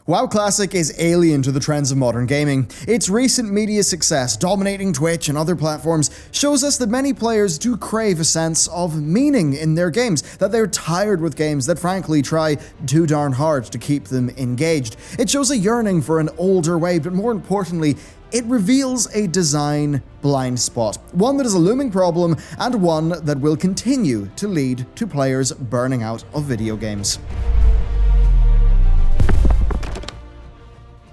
WoW Classic is alien to the trends of modern gaming. Its recent media success, dominating Twitch and other platforms, shows us that many players do crave a sense of meaning in their games, that they're tired with games that frankly try too darn hard to keep them engaged. It shows a yearning for an older way, but more importantly, it reveals a design blind spot, one that is a looming problem and one that will continue to lead to players burning out of video games.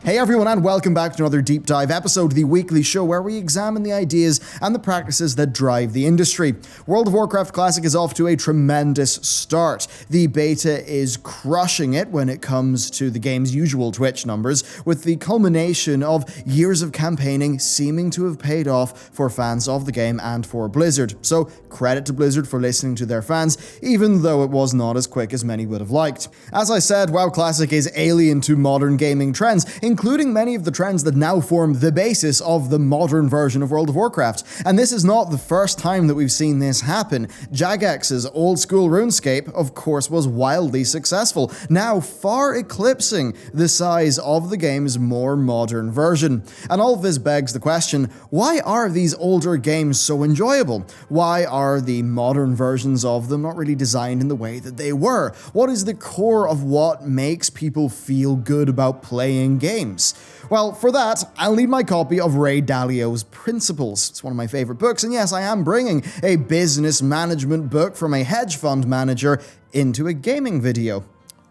Hey everyone, and welcome back to another deep dive episode, the weekly show where we examine the ideas and the practices that drive the industry. World of Warcraft Classic is off to a tremendous start. The beta is crushing it when it comes to the game's usual Twitch numbers, with the culmination of years of campaigning seeming to have paid off for fans of the game and for Blizzard. So credit to Blizzard for listening to their fans, even though it was not as quick as many would have liked. As I said, WoW Classic is alien to modern gaming trends, including many of the trends that now form the basis of the modern version of World of Warcraft. And this is not the first time that we've seen this happen. Jagex's old school RuneScape, of course, was wildly successful, now far eclipsing the size of the game's more modern version. And all of this begs the question, why are these older games so enjoyable? Why are the modern versions of them not really designed in the way that they were? What is the core of what makes people feel good about playing games? Well, for that, I'll need my copy of Ray Dalio's Principles. It's one of my favorite books, and yes, I am bringing a business management book from a hedge fund manager into a gaming video.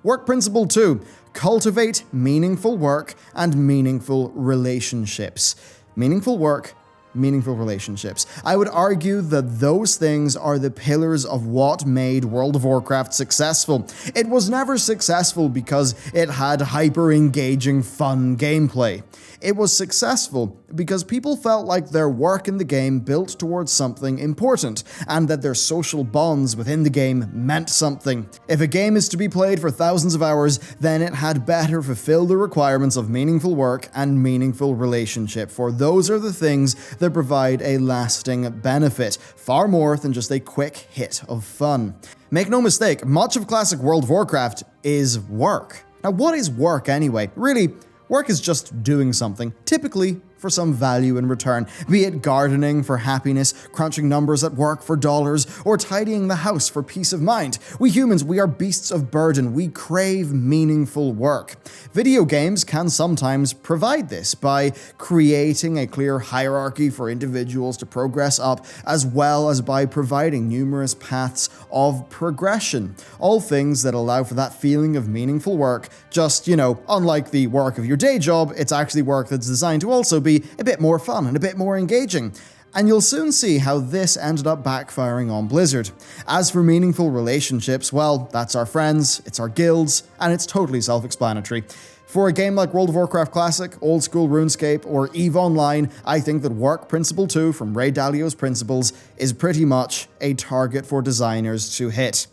Work Principle 2, cultivate meaningful work and meaningful relationships. Meaningful work, meaningful relationships. I would argue that those things are the pillars of what made World of Warcraft successful. It was never successful because it had hyper-engaging, fun gameplay. It was successful because people felt like their work in the game built towards something important, and that their social bonds within the game meant something. If a game is to be played for thousands of hours, then it had better fulfill the requirements of meaningful work and meaningful relationship, for those are the things that provide a lasting benefit, far more than just a quick hit of fun. Make no mistake, much of classic World of Warcraft is work. Now, what is work anyway? Really, work is just doing something, typically for some value in return, be it gardening for happiness, crunching numbers at work for dollars, or tidying the house for peace of mind. We humans, we are beasts of burden. We crave meaningful work. Video games can sometimes provide this by creating a clear hierarchy for individuals to progress up, as well as by providing numerous paths of progression. All things that allow for that feeling of meaningful work, just, unlike the work of your day job, it's actually work that's designed to also be a bit more fun and a bit more engaging. And you'll soon see how this ended up backfiring on Blizzard. As for meaningful relationships, well, that's our friends, it's our guilds, and it's totally self-explanatory. For a game like World of Warcraft Classic, old school RuneScape, or EVE Online, I think that Work Principle 2 from Ray Dalio's Principles is pretty much a target for designers to hit.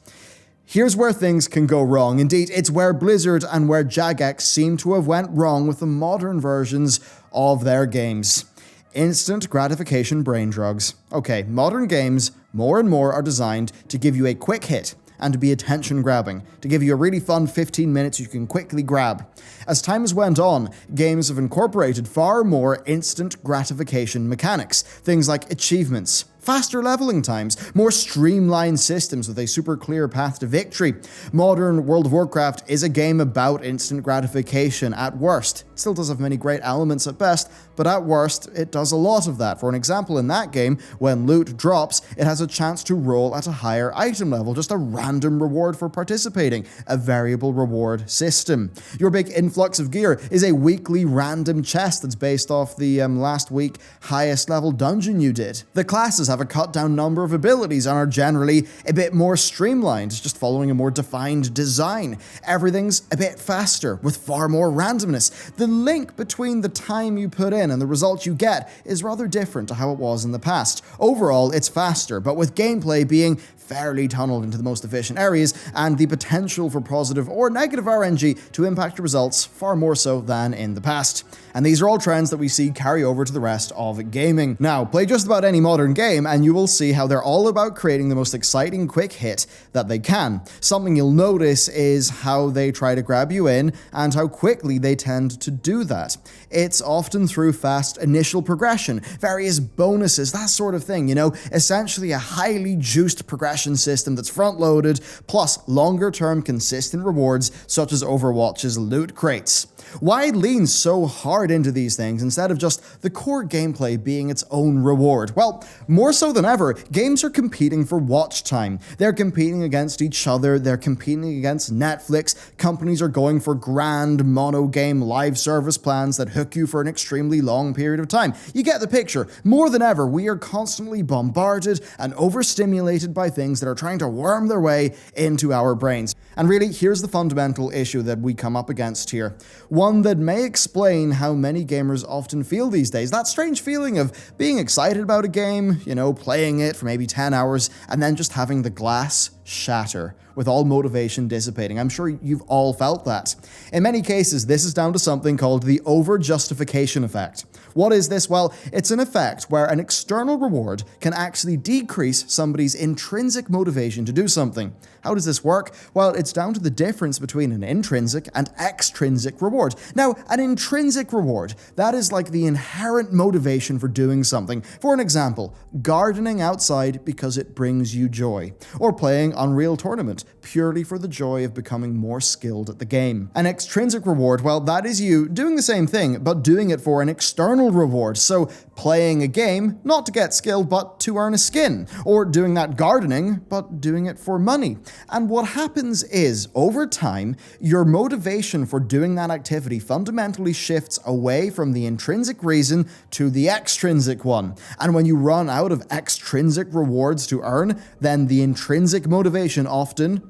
Here's where things can go wrong. Indeed, it's where Blizzard and where Jagex seem to have went wrong with the modern versions of their games. Instant gratification brain drugs. Okay, modern games, more and more, are designed to give you a quick hit and to be attention grabbing, to give you a really fun 15 minutes you can quickly grab. As time has went on, games have incorporated far more instant gratification mechanics, things like achievements, faster leveling times, more streamlined systems with a super clear path to victory. Modern World of Warcraft is a game about instant gratification at worst. It still does have many great elements at best, but at worst, it does a lot of that. For an example, in that game, when loot drops, it has a chance to roll at a higher item level, just a random reward for participating, a variable reward system. Your big influx of gear is a weekly random chest that's based off the last week highest level dungeon you did. The classes have a cut down number of abilities and are generally a bit more streamlined, just following a more defined design. Everything's a bit faster, with far more randomness. The link between the time you put in and the results you get is rather different to how it was in the past. Overall, it's faster, but with gameplay being fairly tunneled into the most efficient areas, and the potential for positive or negative RNG to impact your results far more so than in the past. And these are all trends that we see carry over to the rest of gaming. Now, play just about any modern game, game and you will see how they're all about creating the most exciting quick hit that they can. Something you'll notice is how they try to grab you in and how quickly they tend to do that. It's often through fast initial progression, various bonuses, that sort of thing, essentially a highly juiced progression system that's front-loaded, plus longer-term consistent rewards such as Overwatch's loot crates. Why lean so hard into these things instead of just the core gameplay being its own reward? Well, more so than ever, games are competing for watch time. They're competing against each other, they're competing against Netflix, companies are going for grand mono-game live service plans that hook you for an extremely long period of time. You get the picture. More than ever, we are constantly bombarded and overstimulated by things that are trying to worm their way into our brains. And really, here's the fundamental issue that we come up against here. One that may explain how many gamers often feel these days. That strange feeling of being excited about a game, playing it for maybe 10 hours, and then just having the glass shatter, with all motivation dissipating. I'm sure you've all felt that. In many cases, this is down to something called the over-justification effect. What is this? Well, it's an effect where an external reward can actually decrease somebody's intrinsic motivation to do something. How does this work? Well, it's down to the difference between an intrinsic and extrinsic reward. Now, an intrinsic reward, that is like the inherent motivation for doing something. For an example, gardening outside because it brings you joy, or playing Unreal Tournament purely for the joy of becoming more skilled at the game. An extrinsic reward, well, that is you doing the same thing, but doing it for an external reward. So playing a game, not to get skilled, but to earn a skin, or doing that gardening, but doing it for money. And what happens is, over time, your motivation for doing that activity fundamentally shifts away from the intrinsic reason to the extrinsic one. And when you run out of extrinsic rewards to earn, then the intrinsic motivation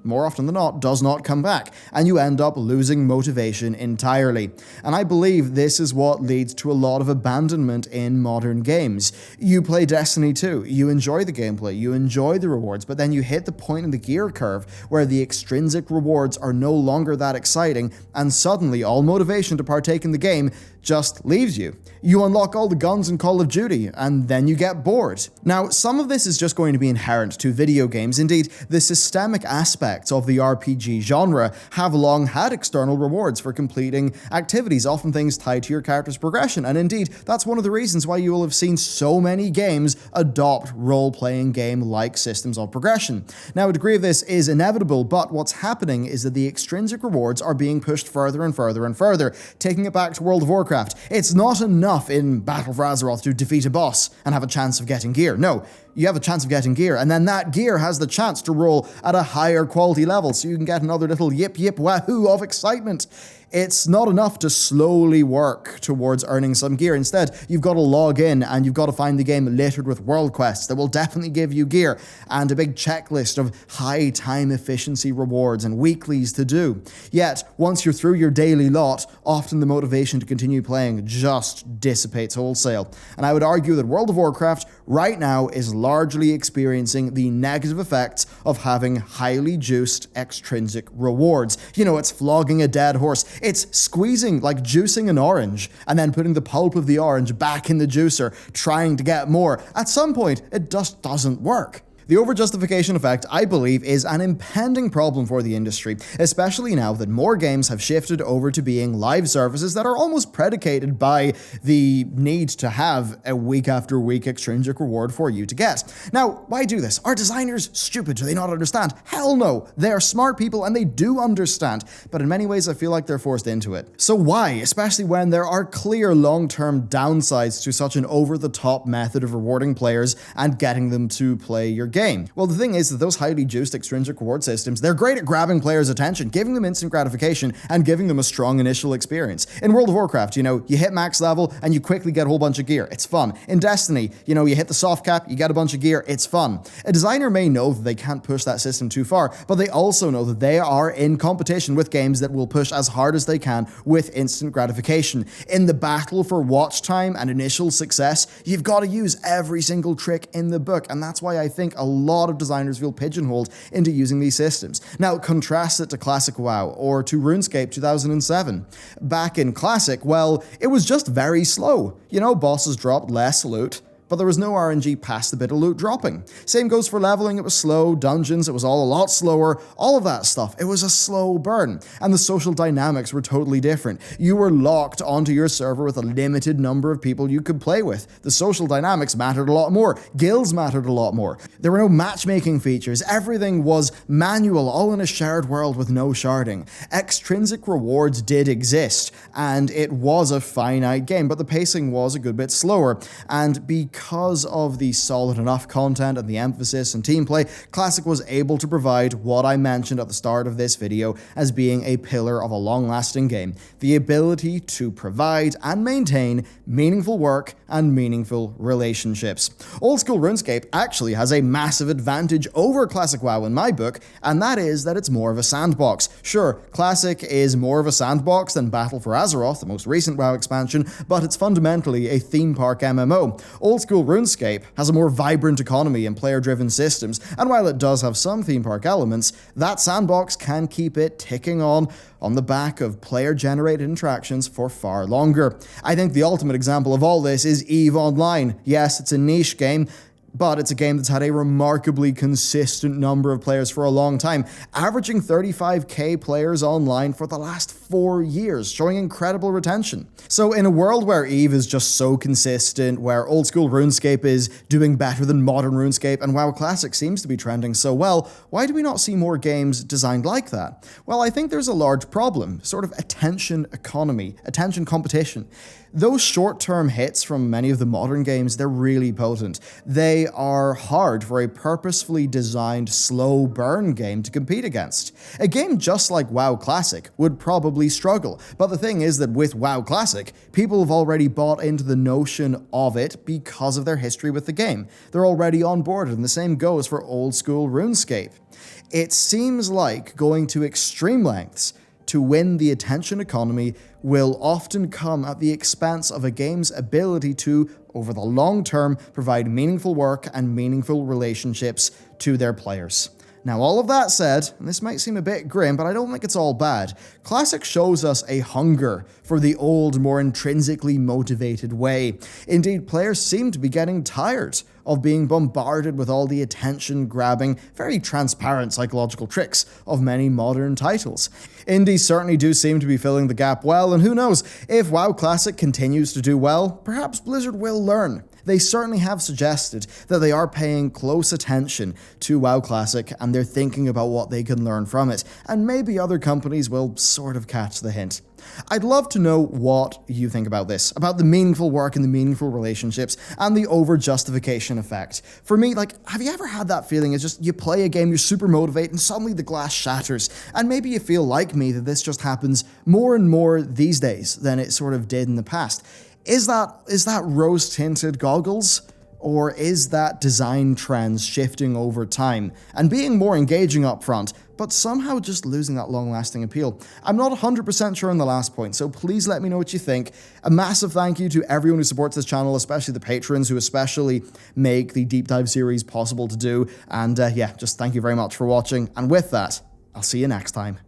more often than not, does not come back, and you end up losing motivation entirely. And I believe this is what leads to a lot of abandonment in modern games. You play Destiny 2, you enjoy the gameplay, you enjoy the rewards, but then you hit the point in the gear curve where the extrinsic rewards are no longer that exciting, and suddenly all motivation to partake in the game just leaves you. You unlock all the guns in Call of Duty, and then you get bored. Now, some of this is just going to be inherent to video games. Indeed, the systemic aspects of the RPG genre have long had external rewards for completing activities, often things tied to your character's progression. And indeed, that's one of the reasons why you will have seen so many games adopt role-playing game-like systems of progression. Now, a degree of this is inevitable, but what's happening is that the extrinsic rewards are being pushed further and further and further. Taking it back to World of Warcraft, it's not enough in Battle for Azeroth to defeat a boss and have a chance of getting gear. No, you have a chance of getting gear, and then that gear has the chance to roll at a higher quality level, so you can get another little yip yip wahoo of excitement. It's not enough to slowly work towards earning some gear. Instead, you've got to log in and you've got to find the game littered with world quests that will definitely give you gear and a big checklist of high time efficiency rewards and weeklies to do. Yet, once you're through your daily lot, often the motivation to continue playing just dissipates wholesale. And I would argue that World of Warcraft right now is largely experiencing the negative effects of having highly juiced extrinsic rewards. It's flogging a dead horse. It's squeezing, like juicing an orange, and then putting the pulp of the orange back in the juicer, trying to get more. At some point, it just doesn't work. The overjustification effect, I believe, is an impending problem for the industry, especially now that more games have shifted over to being live services that are almost predicated by the need to have a week after week extrinsic reward for you to get. Now, why do this? Are designers stupid? Do they not understand? Hell no! They are smart people and they do understand, but in many ways I feel like they're forced into it. So why, especially when there are clear long-term downsides to such an over-the-top method of rewarding players and getting them to play your game? Well, the thing is that those highly juiced extrinsic reward systems, they're great at grabbing players' attention, giving them instant gratification, and giving them a strong initial experience. In World of Warcraft, you hit max level and you quickly get a whole bunch of gear. It's fun. In Destiny, you hit the soft cap, you get a bunch of gear. It's fun. A designer may know that they can't push that system too far, but they also know that they are in competition with games that will push as hard as they can with instant gratification. In the battle for watch time and initial success, you've got to use every single trick in the book, and that's why I think a lot of designers feel pigeonholed into using these systems. Now, contrast it to Classic WoW or to RuneScape 2007. Back in Classic, well, it was just very slow. Bosses dropped less loot, but there was no RNG past the bit of loot dropping. Same goes for leveling, it was slow, dungeons, it was all a lot slower, all of that stuff. It was a slow burn, and the social dynamics were totally different. You were locked onto your server with a limited number of people you could play with. The social dynamics mattered a lot more. Guilds mattered a lot more. There were no matchmaking features. Everything was manual, all in a shared world with no sharding. Extrinsic rewards did exist, and it was a finite game, but the pacing was a good bit slower. And because of the solid enough content and the emphasis and team play, Classic was able to provide what I mentioned at the start of this video as being a pillar of a long-lasting game: the ability to provide and maintain meaningful work and meaningful relationships. Old school RuneScape actually has a massive advantage over Classic WoW in my book, and that is that it's more of a sandbox. Sure, Classic is more of a sandbox than Battle for Azeroth, the most recent WoW expansion, but it's fundamentally a theme park MMO. Old school RuneScape has a more vibrant economy and player-driven systems, and while it does have some theme park elements, that sandbox can keep it ticking on the back of player-generated interactions for far longer. I think the ultimate example of all this is EVE Online. Yes, it's a niche game, but it's a game that's had a remarkably consistent number of players for a long time, averaging 35k players online for the last 4 years, showing incredible retention. So in a world where EVE is just so consistent, where old school RuneScape is doing better than modern RuneScape, and WoW Classic seems to be trending so well, why do we not see more games designed like that? Well, I think there's a large problem, sort of attention economy, attention competition. Those short-term hits from many of the modern games, they're really potent. They are hard for a purposefully designed slow burn game to compete against. A game just like WoW Classic would probably struggle, but the thing is that with WoW Classic, people have already bought into the notion of it because of their history with the game. They're already on board, and the same goes for old school RuneScape. It seems like going to extreme lengths to win the attention economy will often come at the expense of a game's ability to, over the long term, provide meaningful work and meaningful relationships to their players. Now, all of that said, and this might seem a bit grim, but I don't think it's all bad, Classic shows us a hunger for the old, more intrinsically motivated way. Indeed, players seem to be getting tired of being bombarded with all the attention-grabbing, very transparent psychological tricks of many modern titles. Indies certainly do seem to be filling the gap well, and who knows, if WoW Classic continues to do well, perhaps Blizzard will learn. They certainly have suggested that they are paying close attention to WoW Classic and they're thinking about what they can learn from it, and maybe other companies will sort of catch the hint. I'd love to know what you think about this, about the meaningful work and the meaningful relationships and the over-justification effect. For me, have you ever had that feeling? It's just you play a game, you're super motivated, and suddenly the glass shatters. And maybe you feel like me that this just happens more and more these days than it sort of did in the past. Is that rose-tinted goggles? Or is that design trends shifting over time and being more engaging up front, but somehow just losing that long-lasting appeal? I'm not 100% sure on the last point, so please let me know what you think. A massive thank you to everyone who supports this channel, especially the patrons who especially make the deep dive series possible to do. And just thank you very much for watching. And with that, I'll see you next time.